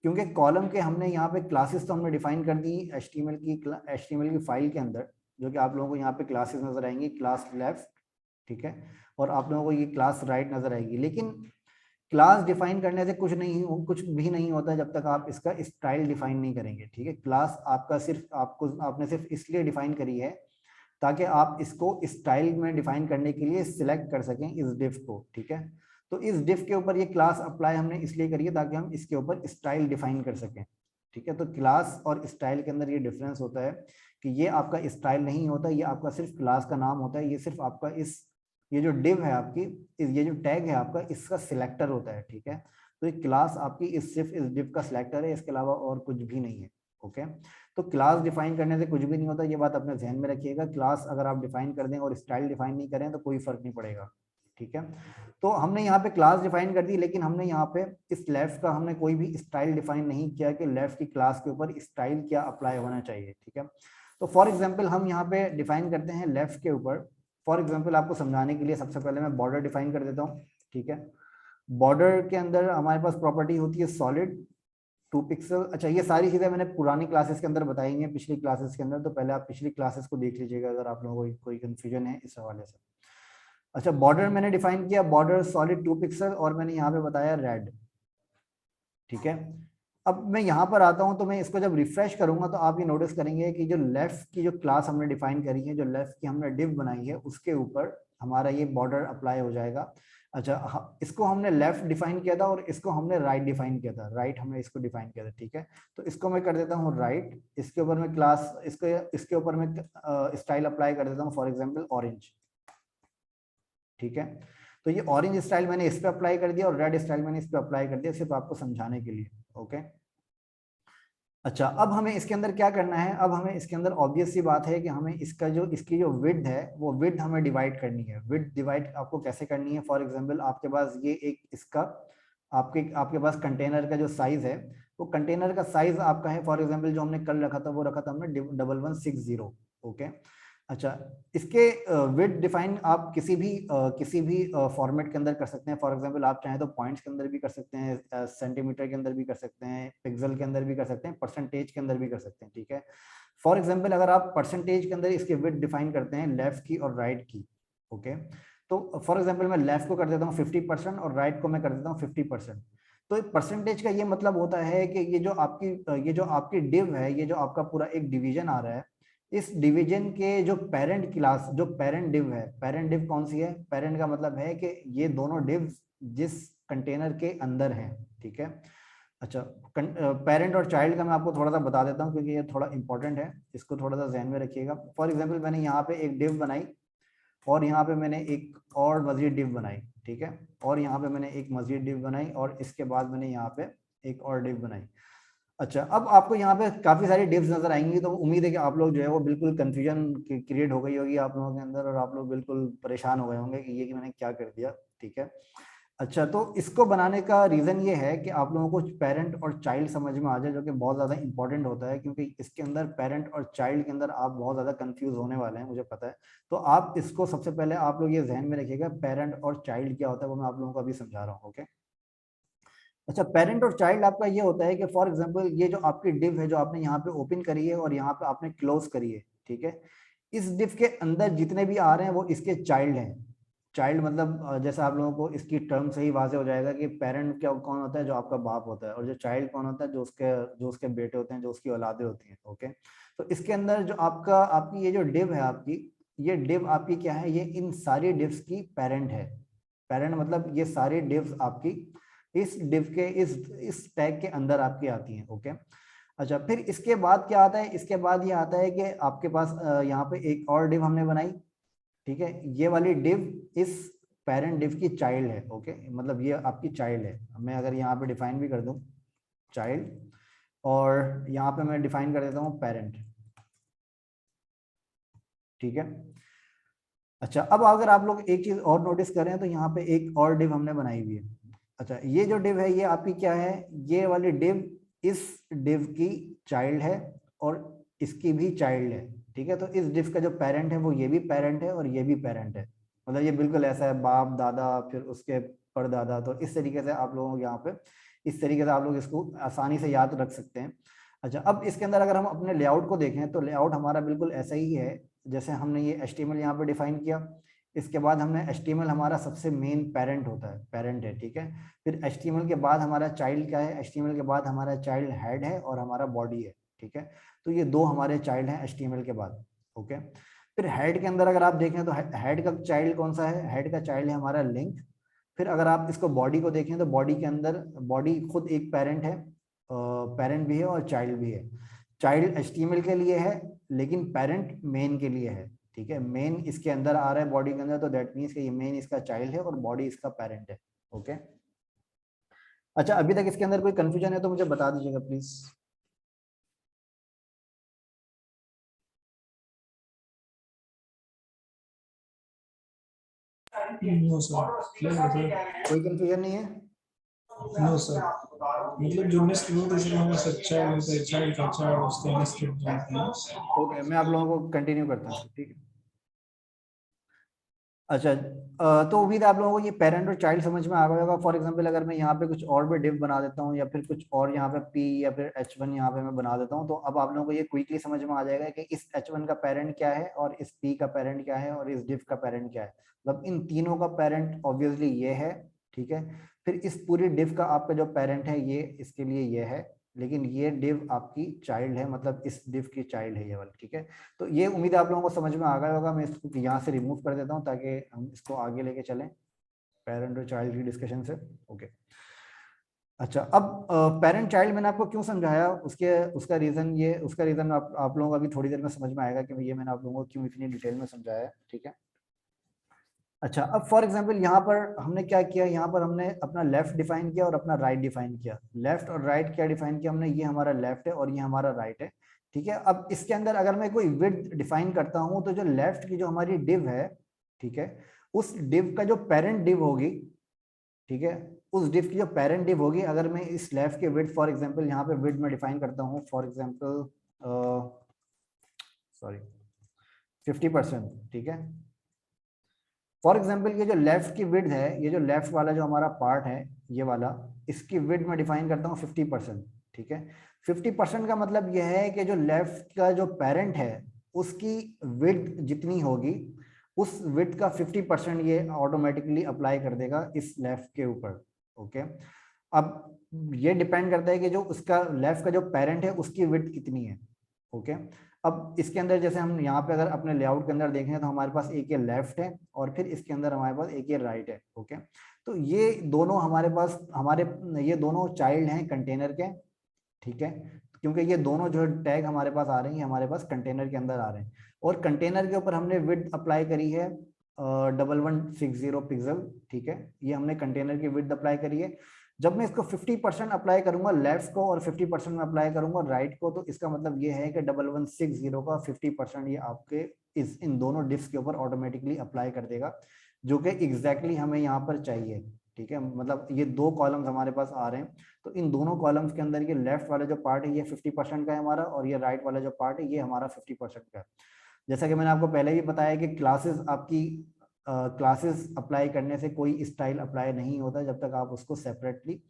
क्योंकि कॉलम के हमने यहाँ पे क्लासेस तो हमने डिफाइन कर दी HTML की फाइल के अंदर, जो कि आप लोगों को यहाँ पे क्लासेस नजर आएंगी, क्लास लेफ्ट। ठीक है, और आप लोगों को ये क्लास राइट नजर आएगी, लेकिन क्लास डिफाइन करने से कुछ भी नहीं होता जब तक आप इसका स्टाइल डिफाइन नहीं करेंगे। ठीक है, क्लास आपका आपने सिर्फ इसलिए डिफाइन करी है ताकि आप इसको स्टाइल में डिफाइन करने के लिए सिलेक्ट कर सकें इस डिफ को। ठीक है, तो इस डिफ के ऊपर ये क्लास अप्लाई हमने इसलिए करी है ताकि हम इसके ऊपर स्टाइल डिफाइन कर सकें। ठीक है, तो क्लास और स्टाइल के अंदर ये डिफरेंस होता है कि ये आपका स्टाइल नहीं होता, ये आपका सिर्फ क्लास का नाम होता है, ये सिर्फ आपका ये जो डिव है आपकी, ये जो टैग है आपका, इसका सिलेक्टर होता है। ठीक है, तो ये क्लास आपकी सिर्फ इस डिव का सिलेक्टर है, इसके अलावा और कुछ भी नहीं है। ओके, तो क्लास डिफाइन करने से कुछ भी नहीं होता, ये बात अपने ध्यान में रखिएगा। क्लास अगर आप डिफाइन कर दें और स्टाइल डिफाइन नहीं करें तो कोई फर्क नहीं पड़ेगा। ठीक है, तो हमने यहाँ पे क्लास डिफाइन कर दी, लेकिन हमने यहाँ पे इस लेफ्ट का हमने कोई भी स्टाइल डिफाइन नहीं किया कि लेफ्ट की क्लास के ऊपर स्टाइल क्या अप्लाई होना चाहिए। ठीक है, तो फॉर एग्जाम्पल हम यहाँ पे डिफाइन करते हैं लेफ्ट के ऊपर। फॉर एग्जाम्पल आपको समझाने के लिए सबसे पहले मैं बॉर्डर डिफाइन कर देता हूँ। ठीक है, बॉर्डर के अंदर हमारे पास प्रॉपर्टी होती है सॉलिड 2 पिक्सल। अच्छा, ये सारी चीजें मैंने पुरानी क्लासेस के अंदर बताई हैं, पिछली क्लासेस के अंदर, तो पहले आप पिछली क्लासेस को देख लीजिएगा अगर आप लोगों को कोई कंफ्यूजन है इस हवाले से। अच्छा, बॉर्डर मैंने डिफाइन किया, बॉर्डर सॉलिड 2 पिक्सल, और मैंने यहाँ पे बताया रेड। ठीक है, अब मैं यहाँ पर आता हूँ तो मैं इसको जब रिफ्रेश करूंगा तो आप ये नोटिस करेंगे कि जो लेफ्ट की जो क्लास हमने डिफाइन करी है, जो लेफ्ट की हमने डिव बनाई है, उसके ऊपर हमारा ये बॉर्डर अप्लाई हो जाएगा। अच्छा, इसको हमने लेफ्ट डिफाइन किया था और इसको हमने राइट डिफाइन किया था, राइट हमने इसको डिफाइन किया था। ठीक है, तो इसको मैं कर देता हूँ राइट, इसके ऊपर मैं क्लास इसके ऊपर मैं स्टाइल अप्लाई कर देता हूँ, फॉर एग्जाम्पल ऑरेंज। ठीक है, तो ये ऑरेंज स्टाइल मैंने इस पे अप्लाई कर दिया और रेड स्टाइल मैंने इस पे अप्लाई कर दिया, सिर्फ आपको समझाने के लिए। ओके, अच्छा, अब हमें इसके अंदर क्या करना है, अब हमें इसके अंदर ऑब्वियस सी बात है कि हमें इसकी जो विड्थ है वो विड्थ हमें डिवाइड करनी है। विड्थ डिवाइड आपको कैसे करनी है, फॉर एग्जांपल आपके पास ये एक इसका आपके पास कंटेनर का जो साइज है, वो कंटेनर का साइज आपका है, फॉर एग्जांपल जो हमने कल रखा था वो रखा था हमने 1160। ओके, अच्छा, इसके विड्थ डिफाइन आप किसी भी फॉर्मेट के अंदर कर सकते हैं। फॉर एग्जांपल आप चाहें तो पॉइंट्स के अंदर भी कर सकते हैं, सेंटीमीटर के अंदर भी कर सकते हैं, पिक्सल के अंदर भी कर सकते हैं, परसेंटेज के अंदर भी कर सकते हैं। ठीक है, फॉर एग्जांपल अगर आप परसेंटेज के अंदर इसके विड्थ डिफाइन करते हैं लेफ्ट की और राइट की, ओके, तो फॉर एग्जाम्पल मैं लेफ्ट को कर देता हूँ 50% और राइट को मैं कर देता हूँ 50%। तो परसेंटेज का ये मतलब होता है कि ये जो आपकी डिव है, ये जो आपका पूरा एक डिवीजन आ रहा है, इस डिवीजन के जो पेरेंट क्लास, जो पेरेंट डिव है, पेरेंट डिव कौन सी है, पेरेंट का मतलब है कि ये दोनों डिव्स जिस कंटेनर के अंदर हैं। ठीक है, अच्छा, पेरेंट और चाइल्ड का मैं आपको थोड़ा सा बता देता हूँ क्योंकि ये थोड़ा इंपॉर्टेंट है, इसको थोड़ा सा ध्यान में रखिएगा। फॉर एग्जाम्पल मैंने यहाँ पे एक डिव बनाई और यहाँ पे मैंने एक और मजीद डिव बनाई। ठीक है, और यहाँ पे मैंने एक मजीद डिव बनाई और इसके बाद मैंने यहाँ पे एक और डिव बनाई। अच्छा, अब आपको यहाँ पे काफी सारी डिव्स नजर आएंगी, तो उम्मीद है कि आप लोग जो है वो बिल्कुल कंफ्यूजन क्रिएट हो गई होगी आप लोगों के अंदर, और आप लोग बिल्कुल परेशान हो गए होंगे कि ये कि मैंने क्या कर दिया। ठीक है, अच्छा, तो इसको बनाने का रीजन ये है कि आप लोगों को पेरेंट और चाइल्ड समझ में आ जाए, जो कि बहुत ज्यादा इंपॉर्टेंट होता है, क्योंकि इसके अंदर पेरेंट और चाइल्ड के अंदर आप बहुत ज्यादा कंफ्यूज होने वाले हैं, मुझे पता है। तो आप इसको सबसे पहले आप लोग ये जहन में रखिएगा, पेरेंट और चाइल्ड क्या होता है वो मैं आप लोगों को अभी समझा रहा हूँ। ओके, अच्छा, पेरेंट और चाइल्ड आपका ये होता है कि फॉर एग्जांपल ये जो आपकी डिव है जो आपने यहाँ पे ओपन करी है और यहाँ पे आपने क्लोज करी है, ठीक है, इस डिव के अंदर जितने भी आ रहे हैं वो इसके चाइल्ड हैं। चाइल्ड मतलब जैसा आप लोगों को इसकी टर्म से ही वाजे हो जाएगा कि पेरेंट क्या कौन होता है, जो आपका बाप होता है, और जो चाइल्ड कौन होता है, जो उसके बेटे होते हैं, जो उसकी औलादे होती हैं। ओके, तो इसके अंदर जो आपकी ये जो डिव है आपकी, ये डिव आपकी क्या है, ये इन सारी डिव्स की पेरेंट है। पेरेंट मतलब ये सारी डिव्स आपकी इस डिव के इस टैग के अंदर आपकी आती हैं। ओके, अच्छा, फिर इसके बाद क्या आता है, इसके बाद ये आता है कि आपके पास यहाँ पे एक और डिव हमने बनाई। ठीक है, ये वाली डिव इस पेरेंट डिव की चाइल्ड है। ओके, मतलब ये आपकी चाइल्ड है। मैं अगर यहाँ पे डिफाइन भी कर दूं चाइल्ड, और यहाँ पे मैं डिफाइन कर देता हूँ पेरेंट। ठीक है, अच्छा, अब अगर आप लोग एक चीज और नोटिस करें तो यहाँ पे एक और डिव हमने बनाई हुई है। अच्छा, ये जो डिव है ये आपकी क्या है, ये वाली डिव इस डिव की चाइल्ड है और इसकी भी चाइल्ड है। ठीक है, तो इस डिव का जो पेरेंट है वो ये भी पेरेंट है और ये भी पेरेंट है। मतलब ये बिल्कुल ऐसा है, बाप दादा फिर उसके परदादा। तो इस तरीके से आप लोगों को यहाँ पे इस तरीके से आप लोग इसको आसानी से याद रख सकते हैं। अच्छा, अब इसके अंदर अगर हम अपने लेआउट को देखें तो लेआउट हमारा बिल्कुल ऐसा ही है, जैसे हमने ये HTML यहाँ पे डिफाइन किया। इसके बाद हमने HTML हमारा सबसे मेन पेरेंट होता है, पेरेंट है। ठीक है, फिर HTML के बाद हमारा चाइल्ड क्या है, HTML के बाद हमारा चाइल्ड हेड है और हमारा बॉडी है। ठीक है, तो ये दो हमारे चाइल्ड हैं HTML के बाद। ओके, फिर हेड के अंदर अगर आप देखें तो हेड का चाइल्ड कौन सा है, हेड का चाइल्ड है हमारा लिंक। फिर अगर आप इसको बॉडी को देखें तो बॉडी के अंदर बॉडी खुद एक पेरेंट है, पेरेंट भी है और चाइल्ड भी है। चाइल्ड HTML के लिए है लेकिन पेरेंट मेन के लिए है। ठीक है, मेन इसके अंदर आ रहा है बॉडी के अंदर, तो दैट मीन्स कि ये मेन इसका चाइल्ड है और बॉडी इसका पेरेंट है। ओके, अच्छा, अभी तक इसके अंदर कोई कंफ्यूजन है तो मुझे बता दीजिएगा प्लीज। नो सर, क्लियर है सर। कोई कंफ्यूजन नहीं है? नो सर, मतलब जो नेक्स्ट होता है सर हमारे साथ चाइल्ड होता है, चाइल्ड का चाइल्ड उसके नेक्स्ट होता है। ओके, मैं आप लोगों को कंटिन्यू करता हूँ, ठीक है। अच्छा, तो उम्मीद है आप लोगों को ये पेरेंट और चाइल्ड समझ में आ गया होगा। फॉर एग्जांपल अगर मैं यहाँ पे कुछ और भी डिव बना देता हूँ या फिर कुछ और यहाँ पे P या फिर H1 यहाँ पे मैं बना देता हूँ, तो अब आप लोगों को ये क्विकली समझ में आ जाएगा कि इस H1 का पेरेंट क्या है और इस P का पेरेंट क्या है और इस डिव का पेरेंट क्या है। मतलब इन तीनों का पेरेंट ऑब्वियसली ये है। ठीक है, फिर इस पूरी डिव का आपका जो पेरेंट है ये इसके लिए ये है, लेकिन ये डिव आपकी चाइल्ड है, मतलब इस डिव की चाइल्ड है ये वाली। ठीक है, तो ये उम्मीद है आप लोगों को समझ में आ गया होगा। मैं इसको यहाँ से रिमूव कर देता हूँ ताकि हम इसको आगे लेके चलें पेरेंट और चाइल्ड की डिस्कशन से। ओके, अच्छा, अब पेरेंट चाइल्ड मैंने आपको क्यों समझाया, उसका रीजन आप लोगों को अभी थोड़ी देर में समझ में आएगा कि ये मैंने आप लोगों को क्यों इतनी डिटेल में समझाया है। ठीक है, अच्छा, अब फॉर एग्जांपल यहाँ पर हमने क्या किया, यहाँ पर हमने अपना लेफ्ट डिफाइन किया और अपना राइट डिफाइन किया। लेफ्ट और राइट क्या डिफाइन किया हमने, ये हमारा लेफ्ट है और ये हमारा राइट है। ठीक है, अब इसके अंदर अगर मैं कोई विड्थ डिफाइन करता हूँ तो जो लेफ्ट की जो हमारी डिव है, ठीक है, उस डिव का जो पेरेंट डिव होगी, ठीक है, उस डिव की जो पेरेंट डिव होगी, अगर मैं इस लेफ्ट के विड्थ फॉर एग्जाम्पल यहाँ पे विड्थ में डिफाइन करता हूँ फॉर एग्जाम्पल सॉरी 50%। ठीक है, फॉर एग्जाम्पल ये जो लेफ्ट की विड्थ है, ये जो लेफ्ट वाला जो हमारा पार्ट है ये वाला, इसकी विड्थ में डिफाइन करता हूँ 50%। ठीक है, 50% का मतलब यह है कि जो लेफ्ट का जो पेरेंट है उसकी विड्थ जितनी होगी उस विड्थ का 50% ये ऑटोमेटिकली अप्लाई कर देगा इस लेफ्ट के ऊपर। ओके, अब ये डिपेंड करता है कि जो उसका लेफ्ट का जो पेरेंट है उसकी विड्थ कितनी है। ओके, अब इसके अंदर जैसे हम यहाँ पे अगर अपने लेआउट के अंदर देखें तो हमारे पास एक ये लेफ्ट है और फिर इसके अंदर हमारे पास एक ये राइट है। ओके, तो ये दोनों हमारे पास ये दोनों चाइल्ड हैं कंटेनर के। ठीक है, क्योंकि ये दोनों जो टैग हमारे पास आ रही हैं हमारे पास कंटेनर के अंदर आ रहे हैं, और कंटेनर के ऊपर हमने विड्थ अप्लाई करी है 1160 पिक्सल। ठीक है, ये हमने कंटेनर की विड्थ अप्लाई करी है। जब मैं इसको 50% अप्लाई करूंगा लेफ्ट को और 50% में अप्लाई करूंगा राइट को, तो इसका मतलब ये है कि 1160 का 50% ये आपके इन दोनों डिफ्स के ऊपर ऑटोमेटिकली अप्लाई कर देगा, जो कि एग्जैक्टली हमें यहाँ पर चाहिए। ठीक है, मतलब ये दो कॉलम्स हमारे पास आ रहे हैं, तो इन दोनों कॉलम्स के अंदर ये लेफ्ट वाला जो पार्ट है ये 50% का है हमारा, और ये राइट वाला जो पार्ट है ये हमारा 50% का है। जैसा कि मैंने आपको पहले भी बताया कि क्लासेस अप्लाई करने से कोई स्टाइल अप्लाई नहीं होता जब तक आप उसको सेपरेटली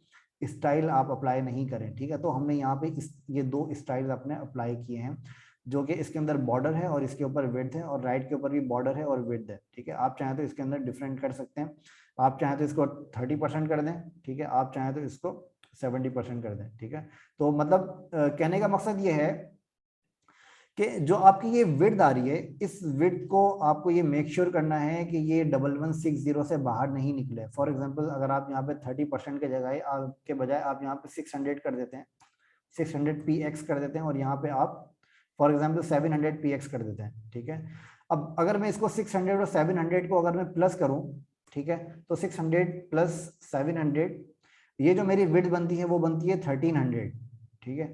स्टाइल आप अप्लाई नहीं करें। ठीक है, तो हमने यहाँ पे ये दो स्टाइल अपने अप्लाई किए हैं, जो कि इसके अंदर बॉर्डर है और इसके ऊपर विड्थ है, और राइट के ऊपर भी बॉर्डर है और विड्थ है। ठीक है, आप चाहें तो इसके अंदर डिफरेंट कर सकते हैं, आप चाहें तो इसको 30% कर दें, ठीक है, आप चाहें तो इसको 70% कर दें। ठीक है, तो मतलब कहने का मकसद ये है कि जो आपकी ये विड्थ आ रही है, इस विड्थ को आपको ये मेक श्योर करना है कि ये 1160 से बाहर नहीं निकले। फॉर एग्जांपल अगर आप यहाँ पे 30% के जगह के बजाय आप यहाँ पे 600 कर देते हैं, 600 px कर देते हैं, और यहाँ पे आप फॉर एग्जांपल 700 px कर देते हैं। ठीक है, अब अगर मैं इसको 600 और 700 को अगर मैं प्लस करूं, ठीक है, तो 600 प्लस 700 ये जो मेरी विड्थ बनती है वो बनती है 1300। ठीक है,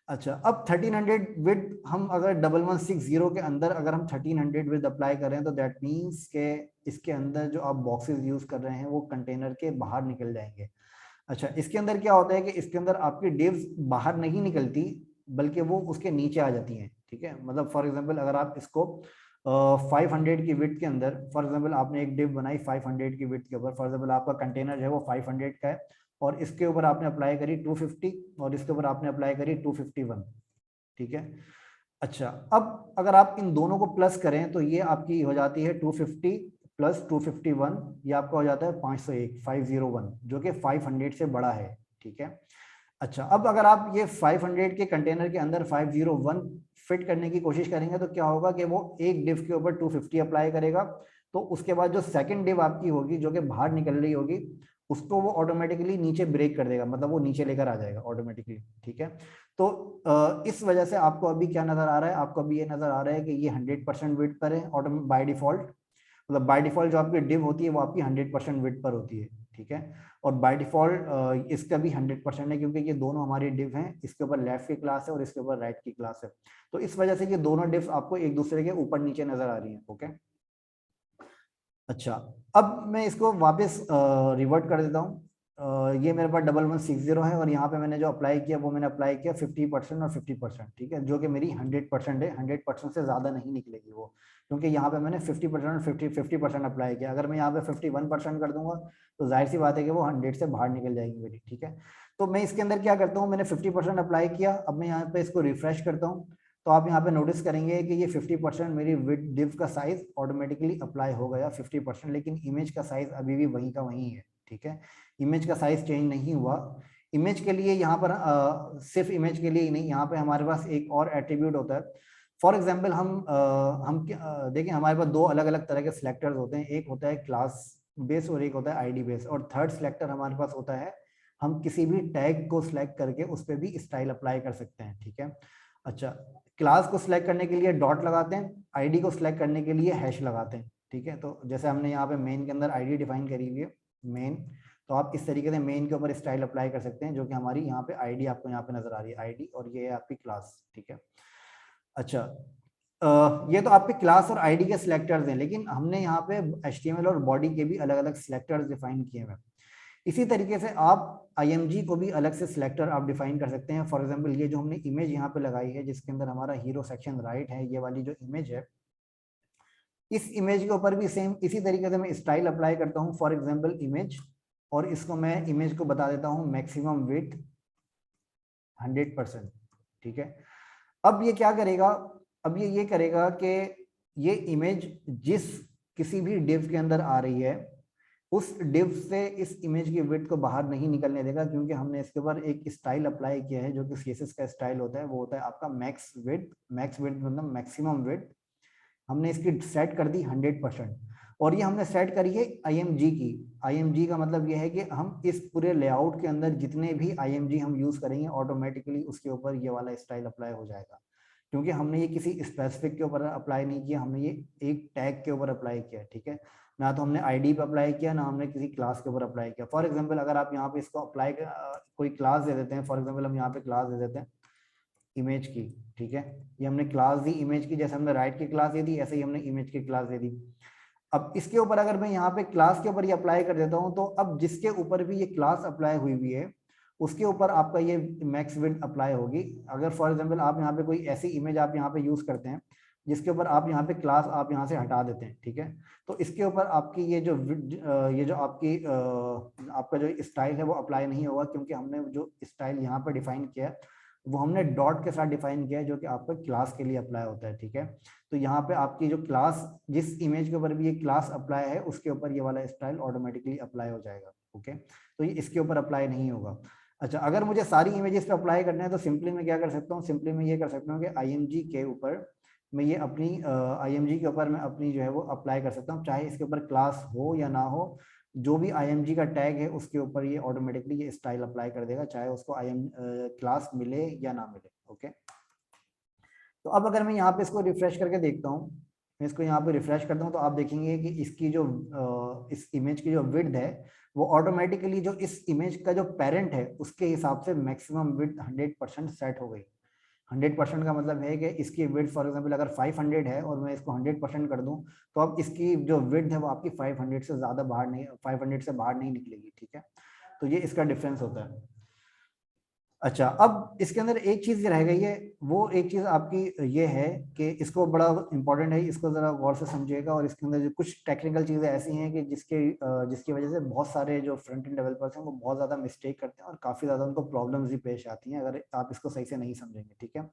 अच्छा, अब 1300 विड्थ हम अगर 1160 के अंदर अगर हम 1300 विड्थ अप्लाई करें तो दैट मीन्स के इसके अंदर जो आप बॉक्सेस यूज कर रहे हैं वो कंटेनर के बाहर निकल जाएंगे। अच्छा, इसके अंदर क्या होता है कि इसके अंदर आपकी डिव्स बाहर नहीं निकलती बल्कि वो उसके नीचे आ जाती हैं। ठीक है, मतलब फॉर एग्जांपल अगर आप इसको 500 की विड्थ के अंदर, फॉर एग्जांपल आपने एक डिव बनाई 500 की विड्थ के ऊपर, फॉर एग्जांपल आपका कंटेनर है वो 500 का है, और इसके ऊपर आपने अप्लाई करी 250 और इसके ऊपर आपने अप्लाई करी 251। ठीक है, अच्छा, अब अगर आप इन दोनों को प्लस करें तो ये आपकी हो जाती है 250 प्लस 251, ये आपका हो जाता है 501, 501, जो कि 500 से बड़ा है। ठीक है, अच्छा, अब अगर आप ये 500 के कंटेनर के अंदर 501 फिट करने की कोशिश करेंगे तो क्या होगा कि वो एक डिव के ऊपर 250 अप्लाई करेगा, तो उसके बाद जो सेकंड डिव आपकी होगी जो कि बाहर निकल रही होगी उसको वो ऑटोमेटिकली नीचे ब्रेक कर देगा, मतलब वो नीचे लेकर आ जाएगा ऑटोमेटिकली। ठीक है, तो इस वजह से आपको अभी क्या नजर आ रहा है, आपको अभी ये नजर आ रहा है कि ये 100% विड्थ पर है ऑटो बाय डिफॉल्ट, मतलब बाय डिफॉल्ट जो आपकी डिव होती है वो आपकी 100% विड्थ पर होती है। ठीक है, और बाय डिफॉल्ट इसका भी 100% है क्योंकि ये दोनों हमारी डिव हैं, इसके ऊपर लेफ्ट की क्लास है और इसके ऊपर राइट की क्लास है, तो इस वजह से ये दोनों डिव्स आपको एक दूसरे के ऊपर नीचे नजर आ रही हैं। ओके, अच्छा, अब मैं इसको वापस रिवर्ट कर देता हूँ। ये मेरे पास 1160 है और यहाँ पे मैंने जो अप्लाई किया वो मैंने अप्लाई किया 50% और 50%। ठीक है, जो कि मेरी 100% है, 100% से ज़्यादा नहीं निकलेगी वो, क्योंकि यहाँ पे मैंने 50% और 50% अप्लाई किया। अगर मैं यहाँ पे 51% कर दूंगा तो जाहिर सी बात है कि वो 100 से बाहर निकल जाएगी मेरी। ठीक है, तो मैं इसके अंदर क्या करता हूँ, मैंने 50% अप्लाई किया, अब मैं यहाँ पे इसको रिफ्रेश करता हूँ तो आप यहाँ पे नोटिस करेंगे कि ये 50% मेरी विड्थ डिव का साइज ऑटोमेटिकली अप्लाई हो गया 50%, लेकिन इमेज का साइज अभी भी वही का वही है। ठीक है, इमेज का साइज चेंज नहीं हुआ। इमेज के लिए यहाँ पर सिर्फ इमेज के लिए ही नहीं, यहाँ पे हमारे पास एक और एट्रीब्यूट होता है। फॉर एग्जाम्पल हम देखें, हमारे पास दो अलग अलग तरह के सिलेक्टर्स होते हैं, एक होता है क्लास बेस और एक होता है आईडी बेस, और थर्ड सिलेक्टर हमारे पास होता है हम किसी भी टैग को सिलेक्ट करके उस पर भी स्टाइल अप्लाई कर सकते हैं। ठीक है, अच्छा, क्लास को सिलेक्ट करने के लिए डॉट लगाते हैं, आईडी को सिलेक्ट करने के लिए हैश लगाते हैं। ठीक है, तो जैसे हमने यहाँ पे मेन के अंदर आईडी डिफाइन करी हुई है मेन, तो आप इस तरीके से मेन के ऊपर स्टाइल अप्लाई कर सकते हैं, जो कि हमारी यहाँ पे आईडी आपको यहाँ पे नजर आ रही है आईडी, और ये है आपकी क्लास। ठीक है, अच्छा, ये तो आपके क्लास और आईडी के सिलेक्टर्स हैं, लेकिन हमने यहाँ पे HTML और बॉडी के भी अलग अलग सिलेक्टर्स डिफाइन किए हुए हैं। इसी तरीके से आप IMG को भी अलग से सिलेक्टर आप डिफाइन कर सकते हैं। फॉर एग्जांपल ये जो हमने इमेज यहाँ पे लगाई है जिसके अंदर हमारा हीरो सेक्शन राइट है, ये वाली जो इमेज है, इस इमेज के ऊपर भी सेम इसी तरीके से मैं स्टाइल अप्लाई करता हूँ। फॉर एग्जांपल इमेज, और इसको मैं इमेज को बता देता हूँ मैक्सिमम विड्थ 100%। ठीक है, अब ये क्या करेगा, अब ये करेगा कि ये इमेज जिस किसी भी डिव के अंदर आ रही है उस डिव से इस इमेज की विड्थ को बाहर नहीं निकलने देगा, क्योंकि हमने इसके ऊपर एक स्टाइल अप्लाई किया है जो कि CSS का स्टाइल होता है, वो होता है आपका मैक्स विड्थ। मैक्स विड्थ मतलब मैक्सिमम विड्थ, हमने इसकी सेट कर दी 100%, और ये हमने सेट करी है IMG की। IMG का मतलब ये है कि हम इस पूरे लेआउट के अंदर जितने भी IMG हम यूज करेंगे ऑटोमेटिकली उसके ऊपर ये वाला स्टाइल अप्लाई हो जाएगा, क्योंकि हमने ये किसी स्पेसिफिक के ऊपर अप्लाई नहीं किया, हमने ये एक टैग के ऊपर अप्लाई किया। ठीक है, ना तो हमने आईडी पे अप्लाई किया, ना हमने किसी क्लास के ऊपर अप्लाई किया। फॉर एग्जांपल अगर आप यहाँ पे इसको अप्लाई कोई क्लास दे देते हैं, फॉर एग्जांपल हम यहाँ पे क्लास दे देते हैं इमेज की, ठीक है, ये हमने क्लास दी इमेज की, जैसे हमने राइट की क्लास दे दी ऐसे ही हमने इमेज की क्लास दे दी। अब इसके ऊपर अगर मैं यहाँ पे क्लास के ऊपर ये अप्लाई कर देता हूँ, तो अब जिसके ऊपर भी ये क्लास अप्लाई हुई हुई है उसके ऊपर आपका ये मैक्स विड्थ अप्लाई होगी। अगर फॉर एग्जांपल आप यहाँ पे कोई ऐसी इमेज आप यहाँ पे यूज करते हैं जिसके ऊपर आप यहाँ पे क्लास आप यहाँ से हटा देते हैं, ठीक है, तो इसके ऊपर आपकी ये जो आपकी आपका जो स्टाइल है वो अप्लाई नहीं होगा, क्योंकि हमने जो स्टाइल यहाँ पे डिफाइन किया है वो हमने डॉट के साथ डिफाइन किया है, जो कि आपका क्लास के लिए अप्लाई होता है, ठीक है। तो यहाँ पे आपकी जो क्लास, जिस इमेज के ऊपर भी ये क्लास अप्लाई है उसके ऊपर ये वाला स्टाइल ऑटोमेटिकली अप्लाई हो जाएगा, ओके। तो ये इसके ऊपर अप्लाई नहीं होगा। अच्छा, अगर मुझे सारी इमेजेस पे अप्लाई करना है तो सिंपली मैं क्या कर सकता हूँ, सिंपली मैं ये कर सकता हूँ कि IMG के ऊपर मैं ये अपनी IMG के ऊपर मैं अपनी जो है वो अप्लाई कर सकता हूँ, चाहे इसके ऊपर क्लास हो या ना हो, जो भी IMG का टैग है उसके ऊपर ये ऑटोमेटिकली ये स्टाइल अप्लाई कर देगा, चाहे उसको क्लास मिले या ना मिले, ओके। तो अब अगर मैं यहाँ पे इसको रिफ्रेश करके देखता हूँ, मैं इसको यहाँ पे रिफ्रेश करता हूँ, तो आप देखेंगे कि इसकी जो इस इमेज की जो विड्थ है वो ऑटोमेटिकली जो इस इमेज का जो पेरेंट है उसके हिसाब से मैक्सिमम विड्थ 100% सेट हो गई। 100% का मतलब है कि इसकी विड्थ फॉर एग्जांपल अगर 500 है और मैं इसको 100% कर दूं, तो अब इसकी जो विड्थ है वो आपकी 500 से ज़्यादा बाहर नहीं, 500 से बाहर नहीं निकलेगी, ठीक है। तो ये इसका डिफरेंस होता है। अच्छा, अब इसके अंदर एक चीज़ रह गई है, वो एक चीज़ आपकी ये है कि इसको बड़ा इंपॉर्टेंट है, इसको ज़रा गौर से समझिएगा। और इसके अंदर जो कुछ टेक्निकल चीज़ें ऐसी हैं कि जिसकी वजह से बहुत सारे जो फ्रंट एंड डेवलपर्स हैं वो बहुत ज़्यादा मिस्टेक करते हैं और काफ़ी ज़्यादा उनको प्रॉब्लम्स भी पेश आती हैं अगर आप इसको सही से नहीं समझेंगे, ठीक है।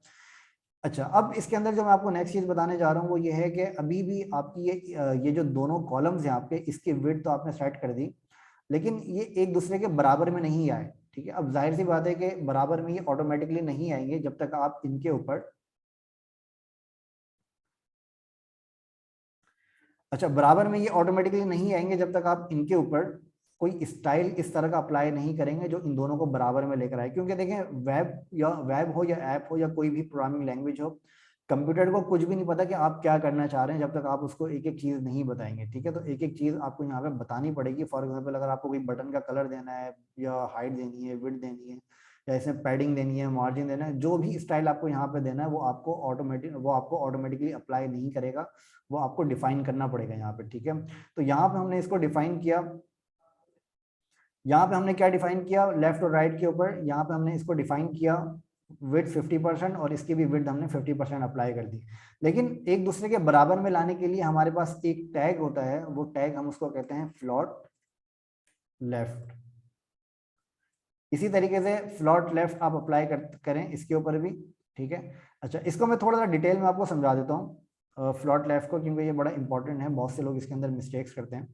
अच्छा, अब इसके अंदर जो मैं आपको नेक्स्ट चीज़ बताने जा रहा हूँ वो ये है कि अभी भी आपकी ये जो दोनों कॉलम्स हैं आपके, इसकी विड्थ तो आपने सेट कर दी, लेकिन ये एक दूसरे के बराबर में नहीं आए, ठीक है। अब जाहिर सी बात है कि बराबर में ये ऑटोमेटिकली नहीं आएंगे जब तक आप इनके ऊपर, अच्छा, बराबर में ये ऑटोमेटिकली नहीं आएंगे जब तक आप इनके ऊपर कोई स्टाइल इस तरह का अप्लाई नहीं करेंगे जो इन दोनों को बराबर में लेकर आए। क्योंकि देखें, वेब हो या ऐप हो या कोई भी प्रोग्रामिंग लैंग्वेज हो, कंप्यूटर को कुछ भी नहीं पता कि आप क्या करना चाह रहे हैं जब तक आप उसको एक एक चीज़ नहीं बताएंगे, ठीक है। तो एक एक चीज़ आपको यहाँ पे बतानी पड़ेगी। फॉर एग्जांपल अगर आपको कोई बटन का कलर देना है या हाइट देनी है, विड्थ देनी है, या इसमें पैडिंग देनी है, मार्जिन देना है, जो भी स्टाइल आपको यहाँ पे देना है वो आपको ऑटोमेटिकली अप्लाई नहीं करेगा, वो आपको डिफाइन करना पड़ेगा यहाँ पे, ठीक है। तो यहाँ पे हमने इसको डिफाइन किया, यहाँ पे हमने क्या डिफाइन किया, लेफ्ट और राइट के ऊपर यहाँ पे हमने इसको डिफाइन किया विड्थ 50% और इसकी भी विड्थ हमने 50% अप्लाई कर दी। लेकिन एक दूसरे के बराबर में लाने के लिए हमारे पास एक टैग होता है, वो टैग हम उसको कहते हैं फ्लोट लेफ्ट। इसी तरीके से फ्लोट लेफ्ट आप अप्लाई करें इसके ऊपर भी, ठीक है। अच्छा, इसको मैं थोड़ा सा डिटेल में आपको समझा देता हूँ फ्लोट लेफ्ट को, क्योंकि ये बड़ा इंपॉर्टेंट है, बहुत से लोग इसके अंदर मिस्टेक्स करते हैं।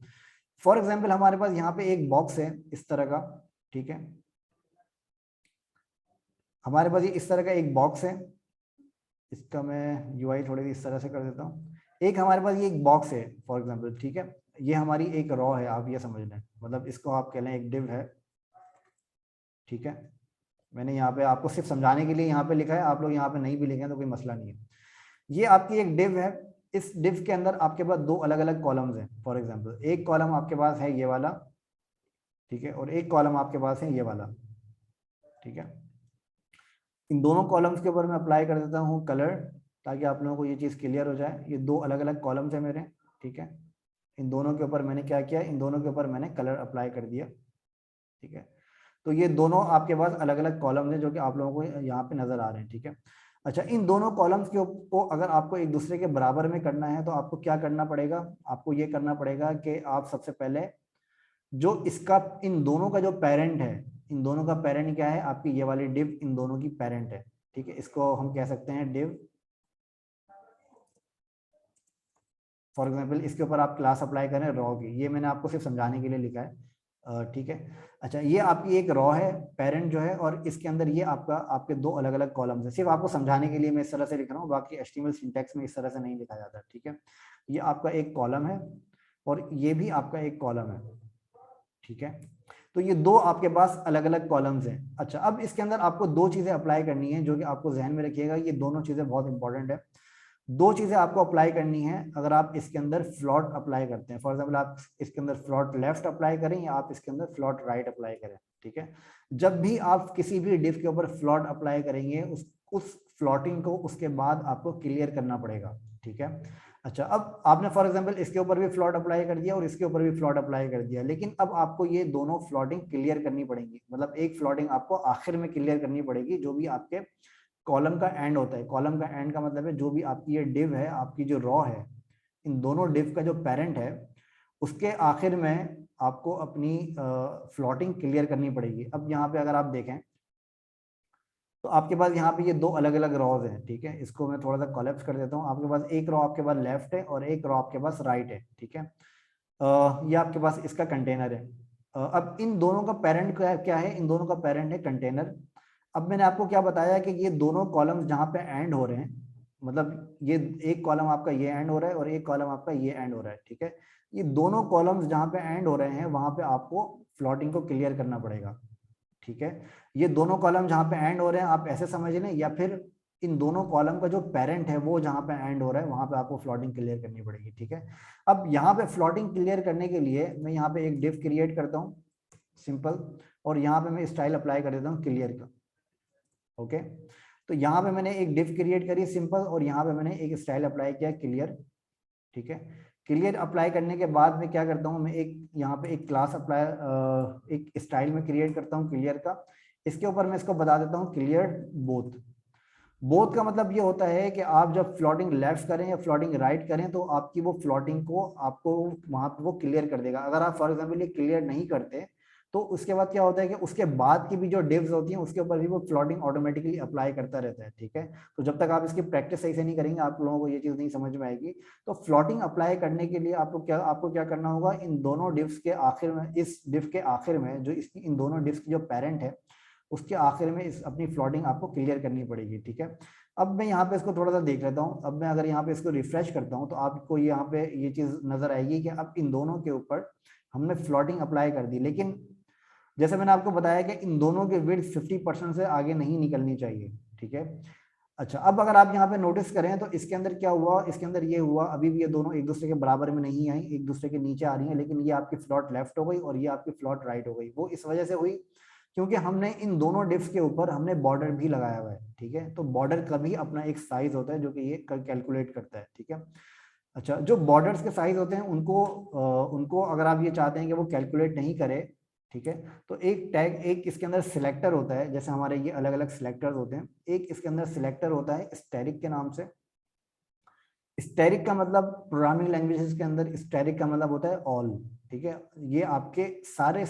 फॉर एग्जाम्पल हमारे पास यहाँ पे एक बॉक्स है इस तरह का, ठीक है, हमारे पास ये इस तरह का एक बॉक्स है, इसका मैं UI थोड़ी इस तरह से कर देता हूँ। एक हमारे पास ये एक बॉक्स है फॉर एग्जांपल, ठीक है, ये हमारी एक रॉ है, आप ये समझ लें, मतलब इसको आप कह लें एक डिव है, ठीक है। मैंने यहाँ पे आपको सिर्फ समझाने के लिए यहाँ पे लिखा है, आप लोग यहाँ पे नहीं भी लिखें तो कोई मसला नहीं है। ये आपकी एक डिव है, इस डिव के अंदर आपके पास दो अलग अलग कॉलम्स हैं। फॉर एग्जांपल एक कॉलम आपके पास है ये वाला, ठीक है, और एक कॉलम आपके पास है ये वाला, ठीक है। इन दोनों कॉलम्स के ऊपर मैं अप्लाई कर देता हूँ कलर, ताकि आप लोगों को ये चीज़ क्लियर हो जाए। ये दो अलग अलग कॉलम्स हैं मेरे, ठीक है, इन दोनों के ऊपर मैंने क्या किया, इन दोनों के ऊपर मैंने कलर अप्लाई कर दिया, ठीक है। तो ये दोनों आपके पास अलग अलग कॉलम्स हैं जो कि आप लोगों को यहाँ पे नजर आ रहे हैं, ठीक है। अच्छा, इन दोनों कॉलम्स को अगर आपको एक दूसरे के बराबर में करना है तो आपको क्या करना पड़ेगा, आपको ये करना पड़ेगा कि आप सबसे पहले जो इसका इन दोनों का जो पेरेंट है, इन दोनों का पेरेंट क्या है, आपकी ये वाली डिव इन दोनों की पेरेंट है, ठीक है। इसको हम कह सकते हैं डिव, फॉर एग्जांपल इसके ऊपर आप क्लास अप्लाई करें रॉ की, ये मैंने आपको सिर्फ समझाने के लिए लिखा है, ठीक है। अच्छा, ये आपकी एक रॉ है पेरेंट जो है, और इसके अंदर ये आपके दो अलग अलग कॉलम्स है। सिर्फ आपको समझाने के लिए मैं इस तरह से लिख रहा हूँ, बाकी HTML सिंटैक्स में इस तरह से नहीं लिखा जाता, ठीक है। ये आपका एक कॉलम है और ये भी आपका एक कॉलम है, ठीक है। तो ये दो आपके पास अलग अलग कॉलम्स हैं। अच्छा, अब इसके अंदर आपको दो चीजें अप्लाई करनी है जो कि आपको जहन में रखिएगा, ये दोनों चीजें बहुत इंपॉर्टेंट है। दो चीजें आपको अप्लाई करनी है अगर आप इसके अंदर फ्लॉट अप्लाई करते हैं। फॉर एग्जाम्पल आप इसके अंदर फ्लॉट लेफ्ट अप्लाई करें या आप इसके अंदर फ्लॉट राइट अप्लाई करें, ठीक है। जब भी आप किसी भी डिफ के ऊपर फ्लॉट अप्लाई करेंगे उस फ्लॉटिंग को उसके बाद आपको क्लियर करना पड़ेगा, ठीक है। अच्छा, अब आपने फॉर एग्जांपल इसके ऊपर भी फ्लॉट अप्लाई कर दिया और इसके ऊपर भी फ्लॉट अप्लाई कर दिया, लेकिन अब आपको ये दोनों फ्लॉटिंग क्लियर करनी पड़ेगी। मतलब एक फ्लॉटिंग आपको आखिर में क्लियर करनी पड़ेगी, जो भी आपके कॉलम का एंड होता है। कॉलम का एंड का मतलब है जो भी आपकी ये डिव है, आपकी जो रॉ है, इन दोनों डिव का जो पेरेंट है उसके आखिर में आपको अपनी फ्लॉटिंग क्लियर करनी पड़ेगी। अब यहाँ पे अगर आप देखें तो आपके पास यहाँ पे ये दो अलग अलग रॉज हैं, ठीक है। इसको मैं थोड़ा सा कोलैप्स कर देता हूँ। आपके पास एक रॉ आपके पास लेफ्ट है और एक रॉ आपके पास राइट है, ठीक है। ये आपके पास इसका कंटेनर है। अब इन दोनों का पेरेंट क्या है? इन दोनों का पेरेंट है कंटेनर। अब मैंने आपको क्या बताया कि ये दोनों कॉलम्स जहाँ पे एंड हो रहे हैं, मतलब ये एक कॉलम आपका ये एंड हो रहा है और एक कॉलम आपका ये एंड हो रहा है, ठीक है। ये दोनों कॉलम्स जहाँ पे एंड हो रहे हैं वहां पे आपको फ्लॉटिंग को क्लियर करना पड़ेगा, ठीक है। ये दोनों कॉलम जहाँ पे एंड हो रहे हैं आप ऐसे समझ लें, या फिर इन दोनों कॉलम का जो पेरेंट है वो जहाँ पे एंड हो रहा है वहां पे आपको फ्लॉटिंग क्लियर करनी पड़ेगी, ठीक है। अब यहाँ पे फ्लॉटिंग क्लियर करने के लिए मैं यहाँ पे एक डिव क्रिएट करता हूँ सिंपल, और यहाँ पे मैं स्टाइल अप्लाई कर देता हूँ क्लियर का, ओके। तो यहाँ पे मैंने एक डिव क्रिएट करी सिंपल और यहाँ पे मैंने एक स्टाइल अप्लाई किया क्लियर, ठीक है। क्लियर अप्लाई करने के बाद में क्या करता हूँ मैं, एक यहाँ पे एक क्लास अप्लाई एक स्टाइल में क्रिएट करता हूँ क्लियर का। इसके ऊपर मैं इसको बता देता हूँ क्लियर बोथ। बोथ का मतलब ये होता है कि आप जब फ्लॉटिंग लेफ्ट करें या फ्लॉटिंग राइट करें तो आपकी वो फ्लॉटिंग को आपको वहां पे वो क्लियर कर देगा। अगर आप फॉर एग्जाम्पल ये क्लियर नहीं करते तो उसके बाद क्या होता है कि उसके बाद की भी जो डिव्स होती हैं उसके ऊपर भी वो फ्लॉटिंग ऑटोमेटिकली अप्लाई करता रहता है, ठीक है। तो जब तक आप इसकी प्रैक्टिस सही से नहीं करेंगे आप लोगों को ये चीज नहीं समझ में आएगी। तो फ्लॉटिंग अप्लाई करने के लिए आपको क्या करना होगा, इन दोनों डिव्स के आखिर में, इस डिव के आखिर में जो इसकी इन दोनों डिव्स की जो पेरेंट है उसके आखिर में इस अपनी फ्लॉटिंग आपको क्लियर करनी पड़ेगी, ठीक है। अब मैं यहाँ पे इसको थोड़ा सा देख लेता हूँ। अब मैं अगर यहाँ पे इसको रिफ्रेश करता हूँ तो आपको यहाँ पे ये चीज नजर आएगी कि अब इन दोनों के ऊपर हमने फ्लॉटिंग अप्लाई कर दी, लेकिन जैसे मैंने आपको बताया कि इन दोनों की विड्थ 50% से आगे नहीं निकलनी चाहिए, ठीक है। अच्छा, अब अगर आप यहाँ पे नोटिस करें तो इसके अंदर क्या हुआ, इसके अंदर ये हुआ, अभी भी ये दोनों एक दूसरे के बराबर में नहीं आई, एक दूसरे के नीचे आ रही हैं, लेकिन ये आपकी फ्लॉट लेफ्ट हो गई और ये आपकी फ्लॉट राइट हो गई। वो इस वजह से हुई क्योंकि हमने इन दोनों डिव्स के ऊपर हमने बॉर्डर भी लगाया हुआ है, ठीक है। तो बॉर्डर का भी अपना एक साइज होता है जो कि ये कैलकुलेट करता है, ठीक है। अच्छा, जो बॉर्डर्स के साइज होते हैं उनको अगर आप ये चाहते हैं कि वो कैलकुलेट नहीं करे, ठीक है, तो एक इसके अंदर सिलेक्टर होता है। जैसे हमारे ये अलग अलग सिलेक्टर्स होते हैं, एक इसके अंदर सिलेक्टर होता है स्टैटिक के नाम से। स्टैटिक का मतलब प्रोग्रामिंग लैंग्वेजेस के अंदर स्टैटिक का मतलब होता है ऑल, ठीक है। ये आपके सारे